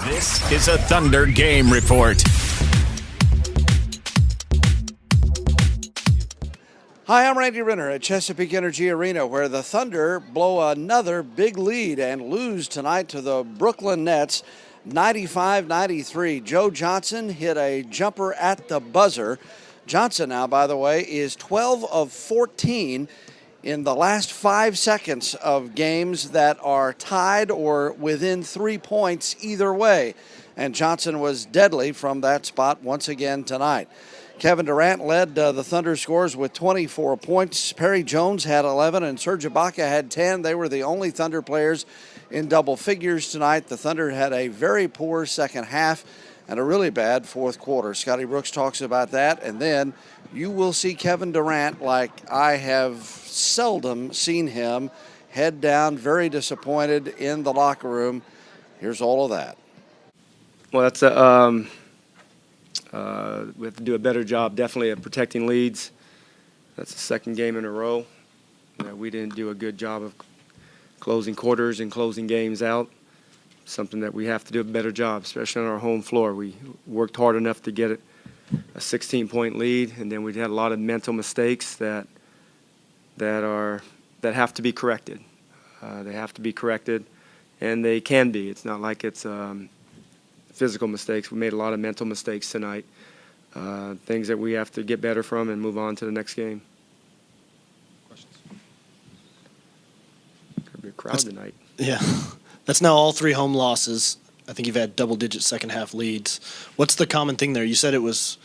This is a Thunder Game Report. Hi, I'm Randy Renner at Chesapeake Energy Arena, where the Thunder blow another big lead and lose tonight to the Brooklyn Nets 95-93. Joe Johnson hit a jumper at the buzzer. Johnson now, by the way, is 12 of 14 in the last 5 seconds of games that are tied or within 3 points either way. And Johnson was deadly from that spot once again tonight. Kevin Durant led the Thunder scores with 24 points. Perry Jones had 11 and Serge Ibaka had 10. They were the only Thunder players in double figures tonight. The Thunder had a very poor second half and a really bad fourth quarter. Scotty Brooks talks about that, and then you will see Kevin Durant like I have seldom seen him, head down, very disappointed in the locker room. Here's all of that. Well, that's we have to do a better job, definitely, of protecting leads. That's the second game in a row. We didn't do a good job of closing quarters and closing games out. Something that we have to do a better job, especially on our home floor. We worked hard enough to get a 16-point lead, and then we had a lot of mental mistakes that have to be corrected. They have to be corrected, and they can be. It's not like it's physical mistakes. We made a lot of mental mistakes tonight, things that we have to get better from and move on to the next game. Questions? Could be a crowd tonight. Yeah. That's now all 3 home losses. I think you've had double-digit second-half leads. What's the common thing there? You said it was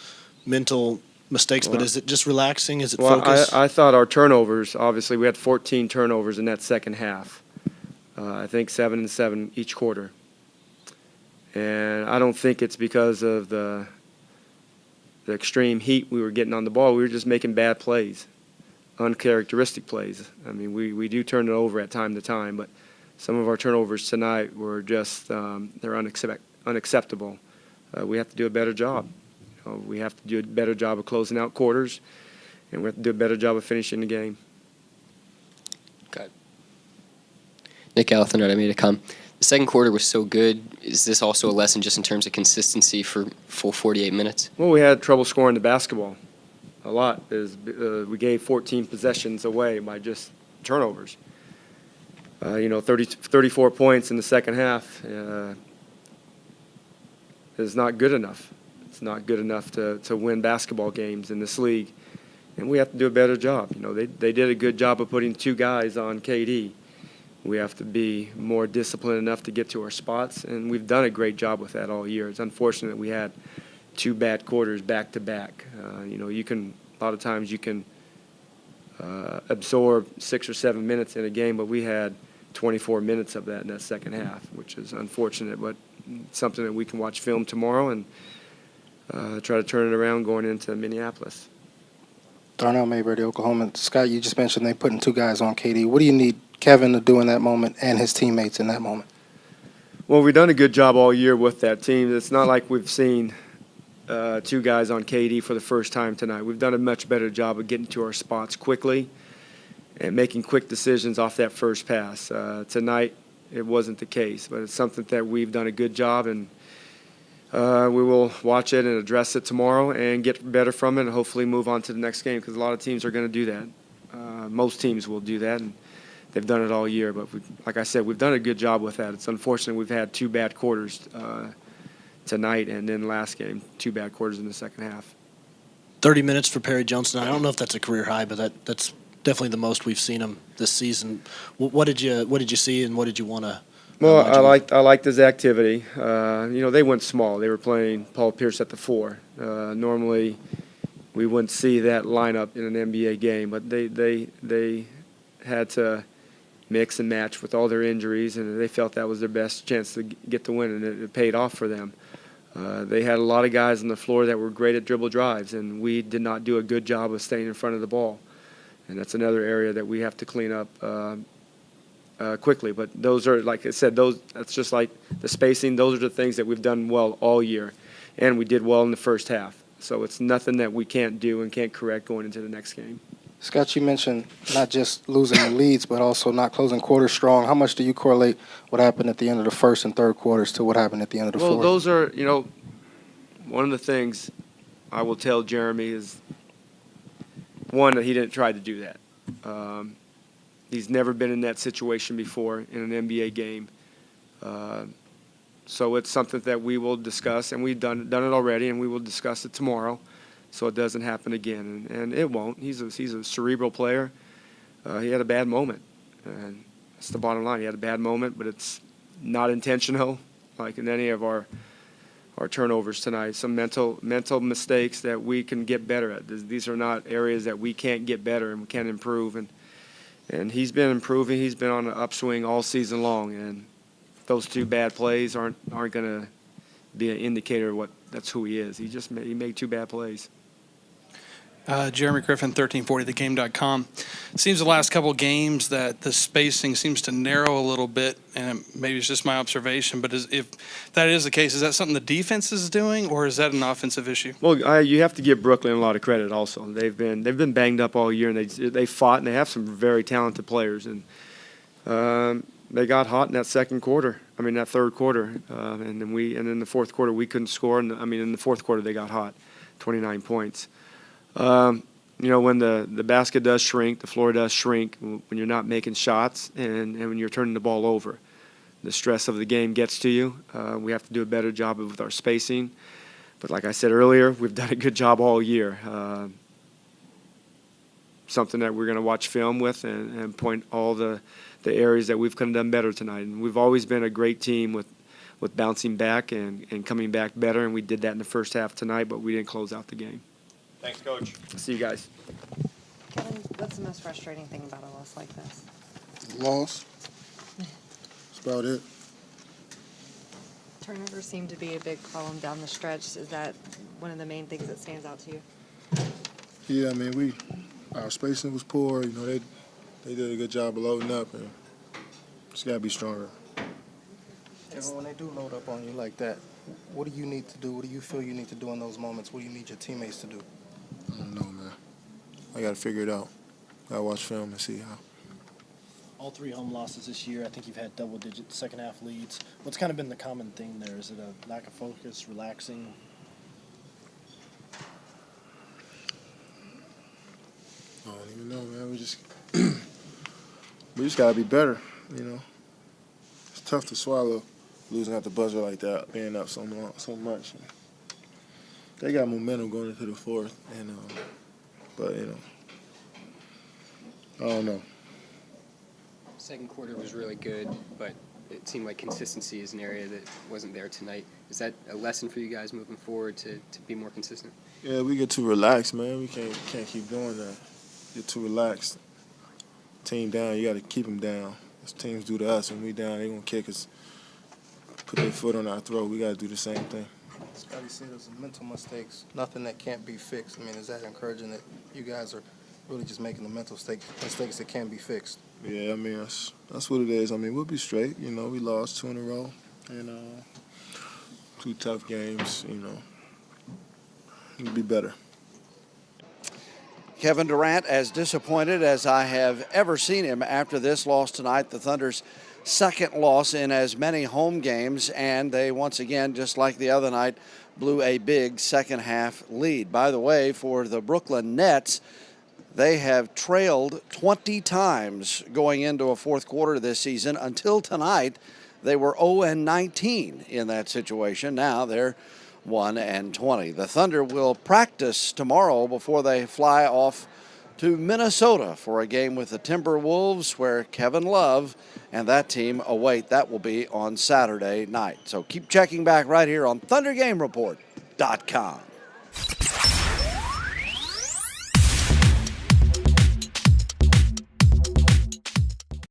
mental mistakes, but is it just relaxing? Is it focus? I thought our turnovers, obviously we had 14 turnovers in that second half. I think 7 and 7 each quarter. And I don't think it's because of the extreme heat we were getting on the ball. We were just making bad plays, uncharacteristic plays. I mean, we do turn it over at time to time, but some of our turnovers tonight were just they're unacceptable. We have to do a better job. We have to do a better job of closing out quarters, and we have to do a better job of finishing the game. Okay. Nick Alathan, I made a comment. The second quarter was so good. Is this also a lesson just in terms of consistency for full 48 minutes? Well, we had trouble scoring the basketball a lot. We gave 14 possessions away by just turnovers. 34 points in the second half is not good enough. It's not good enough to win basketball games in this league, and we have to do a better job. They did a good job of putting 2 guys on KD. We have to be more disciplined enough to get to our spots, and we've done a great job with that all year. It's unfortunate we had 2 bad quarters back to back. A lot of times you can absorb 6 or 7 minutes in a game, but we had 24 minutes of that in that second half, which is unfortunate, but something that we can watch film tomorrow and try to turn it around going into Minneapolis. Darnell Mayberry, Oklahoma. Scott, you just mentioned they putting 2 guys on KD. What do you need Kevin to do in that moment and his teammates in that moment? Well, we've done a good job all year with that team. It's not like we've seen 2 guys on KD for the first time tonight. We've done a much better job of getting to our spots quickly and making quick decisions off that first pass. Tonight, it wasn't the case, but it's something that we've done a good job, and we will watch it and address it tomorrow and get better from it and hopefully move on to the next game, because a lot of teams are going to do that. Most teams will do that, and they've done it all year. But like I said, we've done a good job with that. It's unfortunate we've had 2 bad quarters tonight, and then last game, 2 bad quarters in the second half. 30 minutes for Perry Jones. I don't know if that's a career high, but that's definitely the most we've seen him this season. What did you see, and what did you want to? Well, I liked his activity. They went small. They were playing Paul Pierce at the 4. Normally, we wouldn't see that lineup in an NBA game, but they had to mix and match with all their injuries, and they felt that was their best chance to get the win, and it paid off for them. They had a lot of guys on the floor that were great at dribble drives, and we did not do a good job of staying in front of the ball. And that's another area that we have to clean up quickly. But those are, like I said, that's just like the spacing. Those are the things that we've done well all year, and we did well in the first half. So it's nothing that we can't do and can't correct going into the next game. Scott, you mentioned not just losing the leads, but also not closing quarters strong. How much do you correlate what happened at the end of the first and third quarters to what happened at the end of the Well, fourth? those are, one of the things I will tell Jeremy is, one, that he didn't try to do that. He's never been in that situation before in an NBA game. So it's something that we will discuss, and we've done it already, and we will discuss it tomorrow, so it doesn't happen again. And it won't. He's a cerebral player. He had a bad moment, and that's the bottom line. He had a bad moment, but it's not intentional, like in any of our turnovers tonight. Some mental mistakes that we can get better at. These are not areas that we can't get better and we can improve. And he's been improving. He's been on an upswing all season long, and those two bad plays aren't going to be an indicator of that's who he is. He made two bad plays. Jeremy Griffin, 1340thegame.com. It seems the last couple games that the spacing seems to narrow a little bit, and maybe it's just my observation, but if that is the case, is that something the defense is doing, or is that an offensive issue? Well, you have to give Brooklyn a lot of credit also. They've been banged up all year, and they fought, and they have some very talented players. And they got hot in that that third quarter. And then in the fourth quarter, we couldn't score. And in the fourth quarter, they got hot, 29 points. When the basket does shrink, the floor does shrink, when you're not making shots and when you're turning the ball over, the stress of the game gets to you. We have to do a better job with our spacing. But like I said earlier, we've done a good job all year. Something that we're going to watch film with and point all the areas that we've kind of done better tonight. And we've always been a great team with bouncing back and coming back better, and we did that in the first half tonight, but we didn't close out the game. Thanks, Coach. See you guys. Kevin, what's the most frustrating thing about a loss like this? Loss. That's about it. Turnovers seem to be a big problem down the stretch. Is that one of the main things that stands out to you? Yeah, our spacing was poor. They did a good job of loading up, and just gotta be stronger. Kevin, when they do load up on you like that, what do you need to do? What do you feel you need to do in those moments? What do you need your teammates to do? I don't know, man. I gotta figure it out. Gotta watch film and see how. All three home losses this year, I think you've had double-digit second-half leads. What's kind of been the common thing there? Is it a lack of focus, relaxing? I don't even know, man. We just gotta be better. It's tough to swallow losing at the buzzer like that, being up so much. They got momentum going into the fourth, but I don't know. Second quarter was really good, but it seemed like consistency is an area that wasn't there tonight. Is that a lesson for you guys moving forward to be more consistent? Yeah, we get too relaxed, man. We can't keep doing that. Get too relaxed. Team down, you got to keep them down. As teams do to us, when we down, they gonna kick us, put their foot on our throat. We got to do the same thing. Scotty said there's mental mistakes, nothing that can't be fixed. Is that encouraging that you guys are really just making the mental mistakes that can be fixed? Yeah, that's what it is. We'll be straight. We lost 2 in a row, and 2 tough games. We'll be better. Kevin Durant, as disappointed as I have ever seen him after this loss tonight, the Thunder's second loss in as many home games, and they once again, just like the other night, blew a big second half lead. By the way, for the Brooklyn Nets, they have trailed 20 times going into a fourth quarter this season. Until tonight, they were 0-19 in that situation. Now they're 1-20. The Thunder will practice tomorrow before they fly off to Minnesota for a game with the Timberwolves, where Kevin Love and that team await. That will be on Saturday night. So keep checking back right here on ThunderGameReport.com.